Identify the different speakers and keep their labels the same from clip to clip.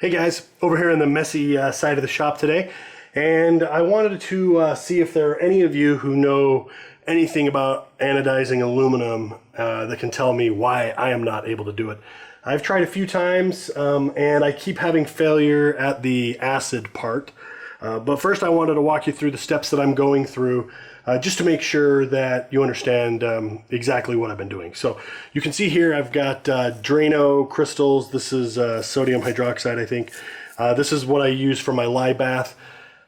Speaker 1: Hey guys, over here in the messy side of the shop today, and I wanted to see if there are any of you who know anything about anodizing aluminum that can tell me why I am not able to do it. I've tried a few times and I keep having failure at the acid part. But first I wanted to walk you through the steps that I'm going through just to make sure that you understand exactly what I've been doing. So you can see here I've got Drano crystals. This is sodium hydroxide, I think. This is what I use for my lye bath.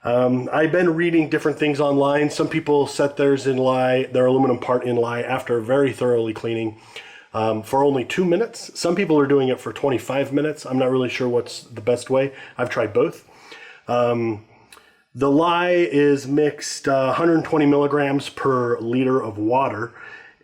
Speaker 1: I've been reading different things online. Some people set theirs in lye, their aluminum part in lye after very thoroughly cleaning for only 2 minutes. Some people are doing it for 25 minutes. I'm not really sure what's the best way. I've tried both. The lye is mixed 120 milligrams per liter of water,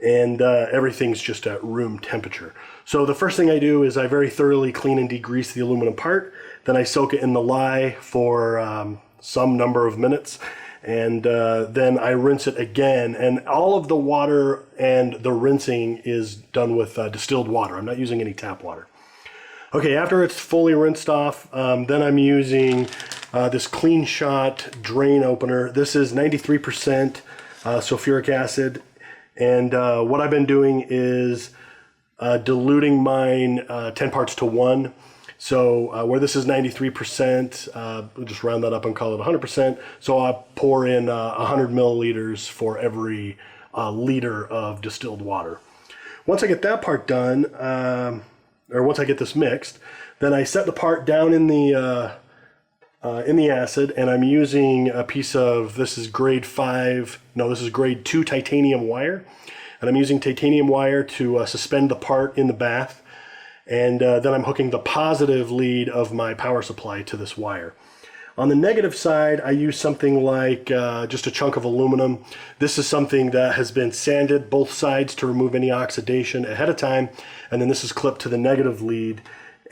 Speaker 1: and everything's just at room temperature. So the first thing I do is I very thoroughly clean and degrease the aluminum part. Then I soak it in the lye for some number of minutes, and then I rinse it again. And all of the water and the rinsing is done with distilled water. I'm not using any tap water. Okay, after it's fully rinsed off, then I'm using this Clean Shot drain opener. This is 93% sulfuric acid, and what I've been doing is diluting mine 10 parts to 1. So where this is 93%, we'll just round that up and call it 100%. So I pour in 100 milliliters for every liter of distilled water. Once I get that part done, or once I get this mixed, then I set the part down in the acid, and I'm using a piece of, this is grade 2 titanium wire, and I'm using titanium wire to suspend the part in the bath, and then I'm hooking the positive lead of my power supply to this wire. On the negative side, I use something like just a chunk of aluminum. This is something that has been sanded both sides to remove any oxidation ahead of time, and then this is clipped to the negative lead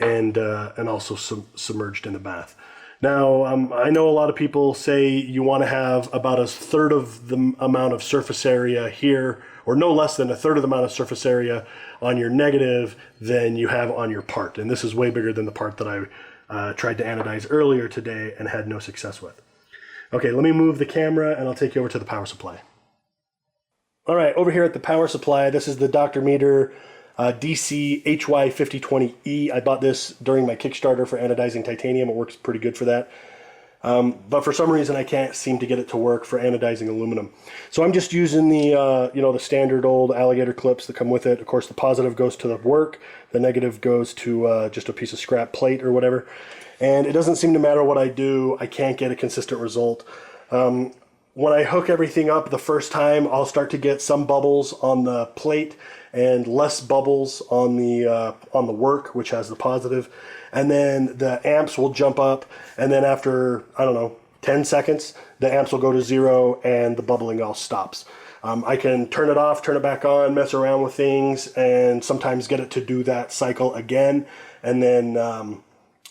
Speaker 1: and also submerged in the bath. Now, I know a lot of people say you want to have about a third of the amount of surface area here, or no less than a third of the amount of surface area on your negative than you have on your part. And this is way bigger than the part that I tried to anodize earlier today and had no success with. Okay, let me move the camera and I'll take you over to the power supply. All right, over here at the power supply, this is the Dr. Meter DC HY5020E. I bought this during my Kickstarter for anodizing titanium. It works pretty good for that. But for some reason I can't seem to get it to work for anodizing aluminum. So I'm just using the the standard old alligator clips that come with it. Of course, the positive goes to the work, the negative goes to just a piece of scrap plate or whatever. And it doesn't seem to matter what I do, I can't get a consistent result. When I hook everything up the first time, I'll start to get some bubbles on the plate and less bubbles on the work, which has the positive. And then the amps will jump up, and then after, I don't know, 10 seconds, the amps will go to 0 and the bubbling all stops. I can turn it off, turn it back on, mess around with things, and sometimes get it to do that cycle again, and then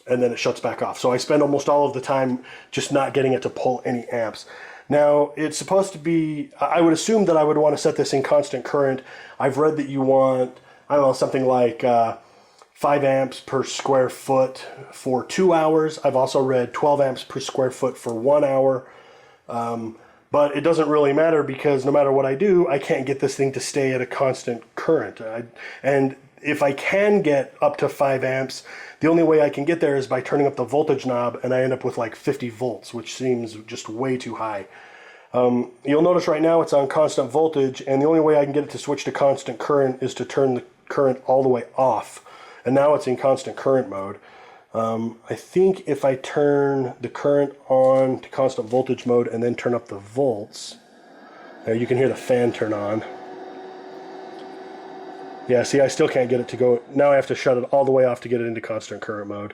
Speaker 1: it shuts back off. So I spend almost all of the time just not getting it to pull any amps. Now, it's supposed to be, I would assume that I would want to set this in constant current. I've read that you want, I don't know, something like 5 amps per square foot for 2 hours. I've also read 12 amps per square foot for 1 hour. But it doesn't really matter because no matter what I do, I can't get this thing to stay at a constant current. And if I can get up to 5 amps, the only way I can get there is by turning up the voltage knob, and I end up with like 50 volts, which seems just way too high. You'll notice right now it's on constant voltage, and the only way I can get it to switch to constant current is to turn the current all the way off. And now it's in constant current mode. I think if I turn the current on to constant voltage mode and then turn up the volts, there you can hear the fan turn on. Yeah, see, I still can't get it to go. Now I have to shut it all the way off to get it into constant current mode.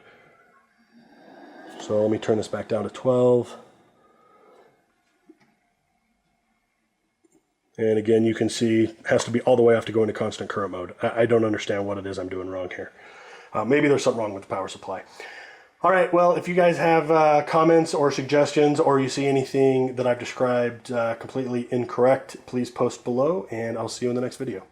Speaker 1: So let me turn this back down to 12. And again, you can see it has to be all the way off to go into constant current mode. I don't understand what it is I'm doing wrong here. Maybe there's something wrong with the power supply. All right, well, if you guys have comments or suggestions, or you see anything that I've described completely incorrect, please post below, and I'll see you in the next video.